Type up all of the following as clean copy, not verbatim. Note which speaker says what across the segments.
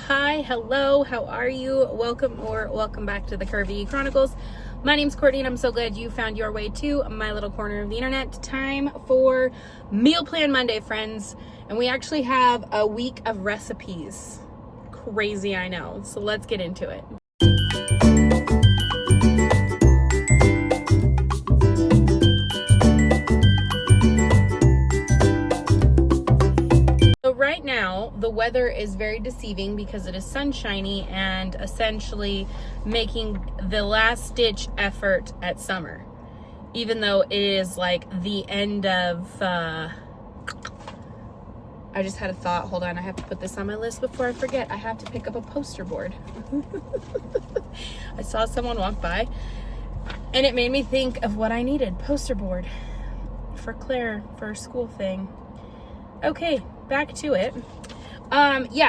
Speaker 1: Hi, hello, how are you? Welcome back to the Curvy E Chronicles. My name's Courtney and I'm so glad you found your way to my little corner of the internet. Time for Meal Plan Monday, friends. And we actually have a week of recipes. Crazy, I know. So let's get into it. Right now, the weather is very deceiving because it is sunshiny and essentially making the last ditch effort at summer. Even though it is like the end of, I just had a thought. Hold on, I have to put this on my list before I forget. I have to pick up a poster board. I saw someone walk by and it made me think of what I needed. Poster board for Claire for a school thing. Okay, back to it.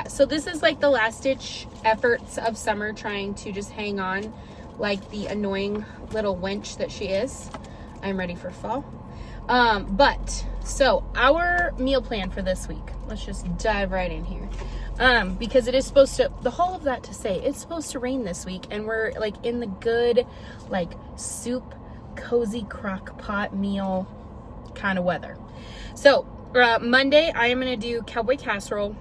Speaker 1: So this is like the last ditch efforts of summer, trying to just hang on like the annoying little wench that she is. I'm ready for fall. So our meal plan for this week, let's just dive right in here. Because it is supposed to, the whole of that to say, it's supposed to rain this week and we're like in the good, like soup, cozy crock pot meal kind of weather. So Monday, I am going to do Cowboy Casserole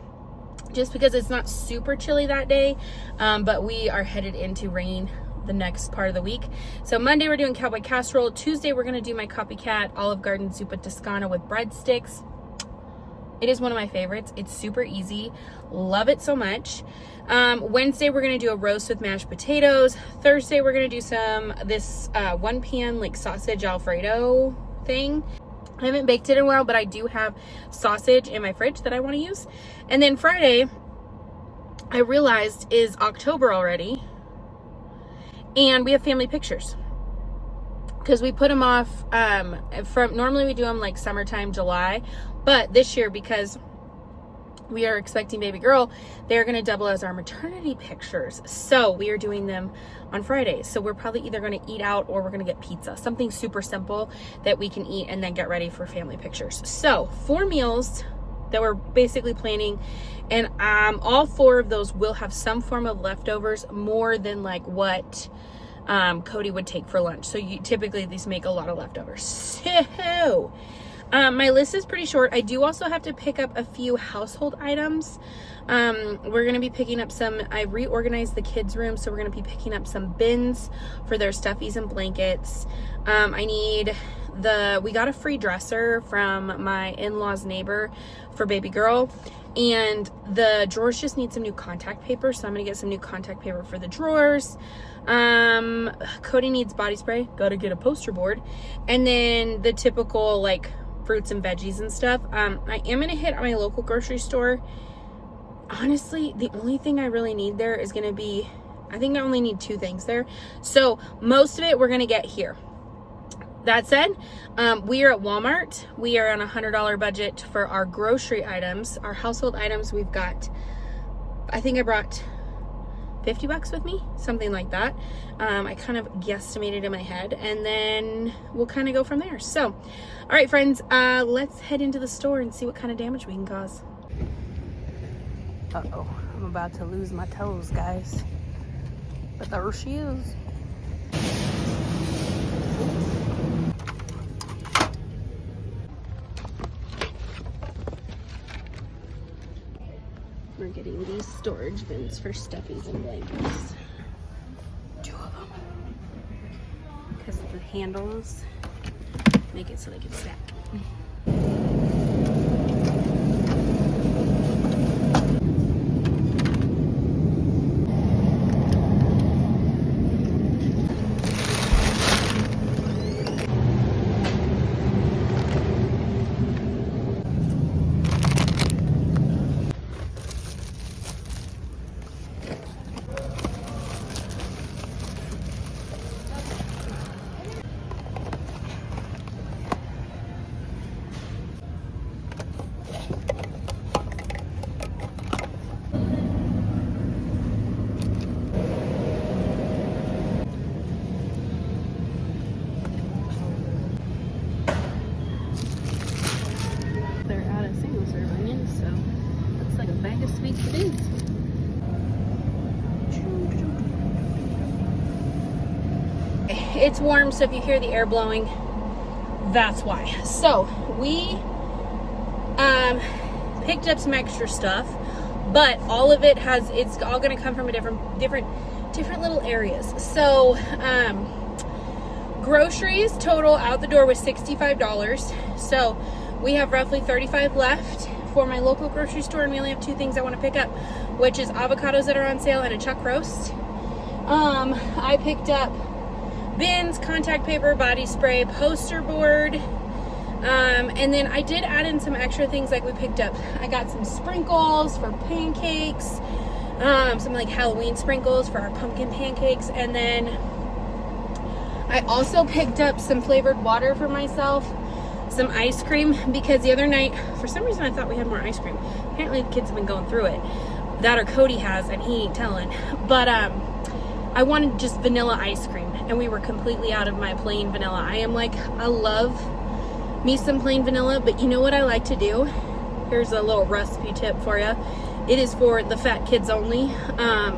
Speaker 1: just because it's not super chilly that day, but we are headed into rain the next part of the week. So Monday, we're doing Cowboy Casserole. Tuesday, we're going to do my copycat Olive Garden Zuppa Toscana with breadsticks. It is one of my favorites. It's super easy. Love it so much. Wednesday, we're going to do a roast with mashed potatoes. Thursday, we're going to do this one pan like sausage Alfredo thing. I haven't baked it in a while, but I do have sausage in my fridge that I want to use. And then Friday, I realized is October already. And we have family pictures. Because we put them off normally we do them like summertime, July. But this year, because we are expecting baby girl, they're going to double as our maternity pictures. So we are doing them on Fridays. So we're probably either going to eat out or we're going to get pizza. Something super simple that we can eat and then get ready for family pictures. So 4 meals that we're basically planning. And all 4 of those will have some form of leftovers, more than like what Cody would take for lunch. So typically these make a lot of leftovers. So my list is pretty short. I do also have to pick up a few household items. We're going to be picking up I reorganized the kids' room, so we're going to be picking up some bins for their stuffies and blankets. We got a free dresser from my in-laws neighbor for baby girl, and the drawers just need some new contact paper, so I'm going to get some new contact paper for the drawers. Cody needs body spray. Got to get a poster board. And then the typical like fruits and veggies and stuff. I am going to hit my local grocery store. Honestly, the only thing I really need there is going to be, I think I only need 2 things there. So most of it we're going to get here. That said, we are at Walmart. We are on a $100 budget for our grocery items. Our household items, we've got, I think I brought $50 with me, something like that. I kind of guesstimated in my head, and then we'll kind of go from there. So, all right, friends, let's head into the store and see what kind of damage we can cause. Uh-oh, I'm about to lose my toes, guys. But there she is. We're getting these storage bins for stuffies and blankets. 2 of them. Because the handles make it so they can stack. it's warm, so if you hear the air blowing, that's why. So we picked up some extra stuff, but all of it it's all going to come from a different little areas. So groceries total out the door was $65. So we have roughly $35 left for my local grocery store, and we only have 2 things I want to pick up, which is avocados that are on sale and a chuck roast. I picked up bins, contact paper, body spray, poster board, and then I did add in some extra things. Like we picked up, I got some sprinkles for pancakes, some like Halloween sprinkles for our pumpkin pancakes, and then I also picked up some flavored water for myself, some ice cream, because the other night, for some reason, I thought we had more ice cream. Apparently the kids have been going through it. That or Cody has, and he ain't telling. But I wanted just vanilla ice cream, and we were completely out of my plain vanilla. I love me some plain vanilla, but you know what I like to do? Here's a little recipe tip for you. It is for the fat kids only,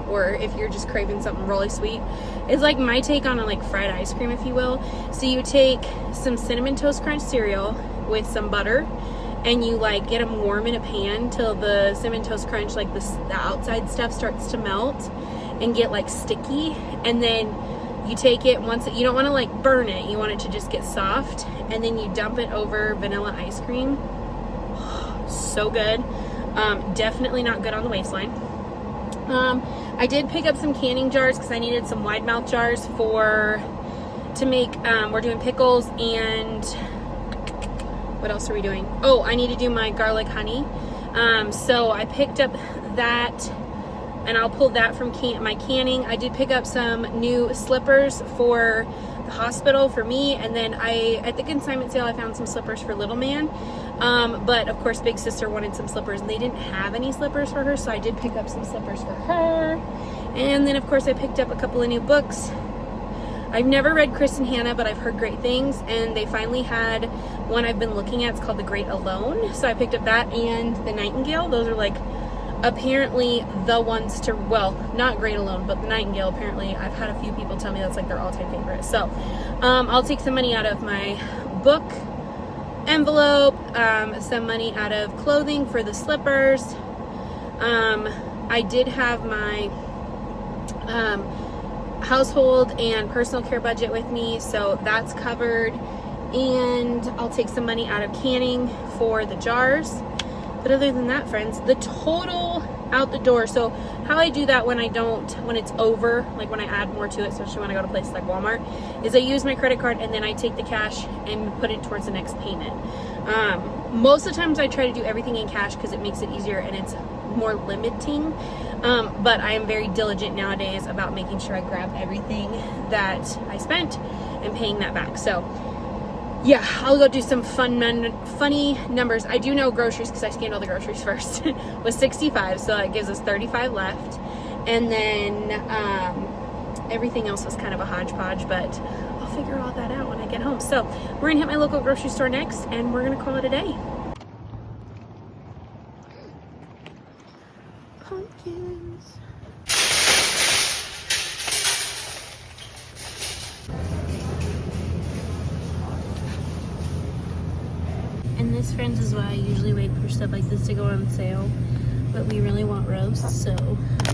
Speaker 1: or if you're just craving something really sweet. It's like my take on a like fried ice cream, if you will. So you take some Cinnamon Toast Crunch cereal with some butter, and you like get them warm in a pan till the Cinnamon Toast Crunch, like the outside stuff starts to melt and get like sticky, and then you take it you don't want to like burn it, you want it to just get soft, and then you dump it over vanilla ice cream. So good. Definitely not good on the waistline. I did pick up some canning jars because I needed some wide mouth jars to make, we're doing pickles, and what else are we doing? Oh, I need to do my garlic honey. So I picked up that, and I'll pull that from my canning. I did pick up some new slippers for the hospital for me, and then at the consignment sale I found some slippers for little man, but of course big sister wanted some slippers, and they didn't have any slippers for her, so I did pick up some slippers for her. And then of course I picked up a couple of new books. I've never read Chris and Hannah, but I've heard great things, and they finally had one I've been looking at. It's called The Great Alone, so I picked up that and The Nightingale. Those are like apparently the ones to, well, not Great Alone, but The Nightingale, apparently I've had a few people tell me that's like their all-time favorite. So I'll take some money out of my book envelope, some money out of clothing for the slippers. I did have my household and personal care budget with me, so that's covered, and I'll take some money out of canning for the jars. But other than that, friends, the total out the door. So how I do that when it's over, like when I add more to it, especially when I go to places like Walmart, is I use my credit card, and then I take the cash and put it towards the next payment. Most of the times I try to do everything in cash because it makes it easier and it's more limiting. But I am very diligent nowadays about making sure I grab everything that I spent and paying that back. So yeah, I'll go do some funny numbers. I do know groceries, because I scanned all the groceries first, was $65, so that gives us $35 left. And then everything else was kind of a hodgepodge, but I'll figure all that out when I get home. So we're gonna hit my local grocery store next, and we're gonna call it a day. Pumpkins. And this, friends, is why I usually wait for stuff like this to go on sale, but we really want roast, so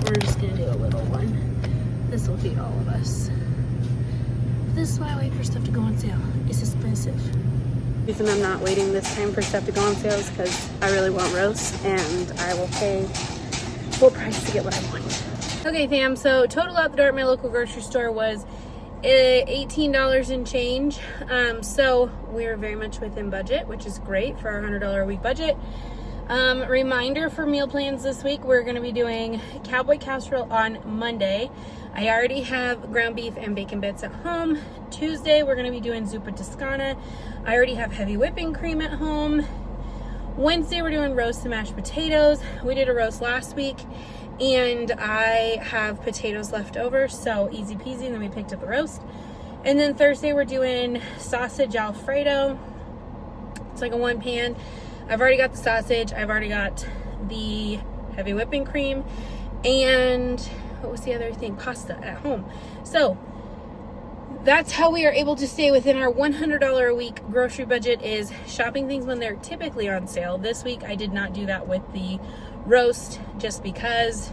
Speaker 1: we're just gonna do a little one. This will feed all of us. This is why I wait for stuff to go on sale. It's expensive. The reason I'm not waiting this time for stuff to go on sale is because I really want roast, and I will pay full price to get what I want. Okay, fam, so total out the door at my local grocery store was $18 and change. So we're very much within budget, which is great for our $100 a week budget. Reminder for meal plans this week, we're going to be doing Cowboy Casserole on Monday. I already have ground beef and bacon bits at home. Tuesday, we're going to be doing Zuppa Toscana. I already have heavy whipping cream at home. Wednesday, we're doing roast and mashed potatoes. We did a roast last week, and I have potatoes left over, so easy peasy, and then we picked up the roast. And then Thursday, we're doing sausage Alfredo. It's like a one pan. I've already got the sausage, I've already got the heavy whipping cream, and what was the other thing? Pasta at home. So that's how we are able to stay within our $100 a week grocery budget, is shopping things when they're typically on sale. This week I did not do that with the roast just because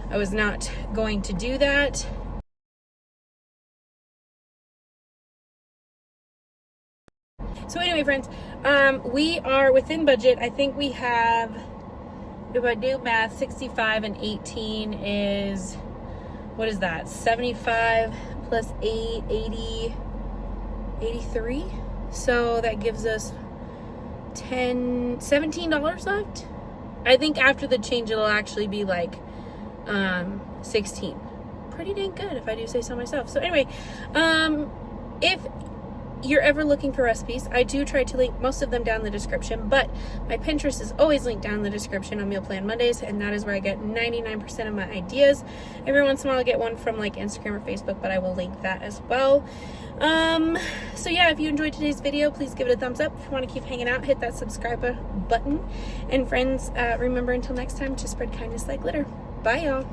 Speaker 1: I was not going to do that. So anyway, friends, we are within budget. I think we have, if I do math, 65 and 18 is, what is that? 75 plus 8, 80, 83. So that gives us $17 left. I think after the change, it'll actually be like 16. Pretty dang good, if I do say so myself. So anyway, if you're ever looking for recipes, I do try to link most of them down in the description, but my Pinterest is always linked down in the description on Meal Plan Mondays, and that is where I get 99% of my ideas. Every once in a while I get one from like Instagram or Facebook, but I will link that as well. So yeah, if you enjoyed today's video, please give it a thumbs up. If you want to keep hanging out, hit that subscribe button. And friends, remember, until next time, to spread kindness like glitter. Bye, y'all.